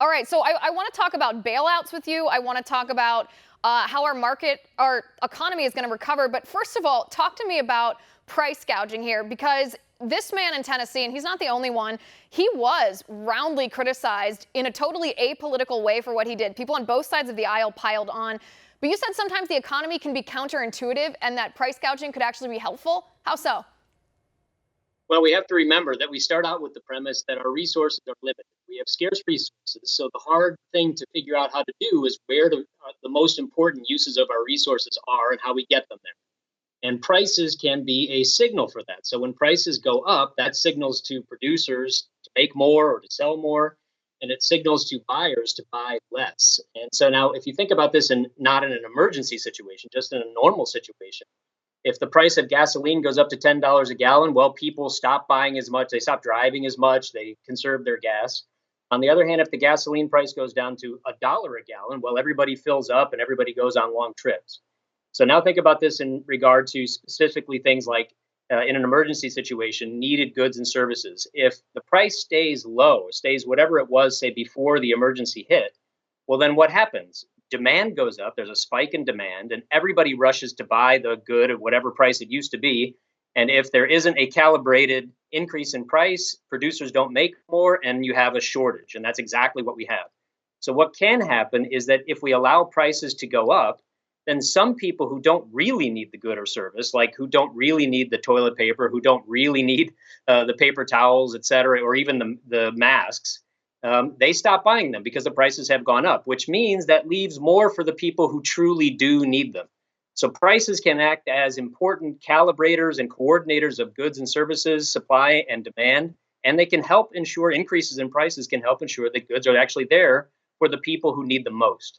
All right, so I want to talk about bailouts with you. I want to talk about how our economy is going to recover. But first of all, talk to me about price gouging here, because this man in Tennessee, and he's not the only one, he was roundly criticized in a totally apolitical way for what he did. People on both sides of the aisle piled on. But you said sometimes the economy can be counterintuitive and that price gouging could actually be helpful. How so? Well, we have to remember that we start out with the premise that our resources are limited. We have scarce resources. So the hard thing to figure out how to do is where the most important uses of our resources are and how we get them there. And prices can be a signal for that. So when prices go up, that signals to producers to make more or to sell more, and it signals to buyers to buy less. And so now, if you think about this in not in an emergency situation, just in a normal situation, if the price of gasoline goes up to $10 a gallon, well, people stop buying as much, they stop driving as much, they conserve their gas. On the other hand, if the gasoline price goes down to $1 a gallon, well, everybody fills up and everybody goes on long trips. So now think about this in regard to specifically things like in an emergency situation, needed goods and services. If the price stays low, stays whatever it was, say, before the emergency hit, well, then what happens? Demand goes up, there's a spike in demand, and everybody rushes to buy the good at whatever price it used to be. And if there isn't a calibrated increase in price, producers don't make more and you have a shortage. And that's exactly what we have. So, what can happen is that if we allow prices to go up, then some people who don't really need the good or service, like who don't really need the toilet paper, who don't really need the paper towels, et cetera, or even the masks, they stop buying them because the prices have gone up, which means that leaves more for the people who truly do need them. So prices can act as important calibrators and coordinators of goods and services, supply and demand, and they can help ensure increases in prices can help ensure that goods are actually there for the people who need them most.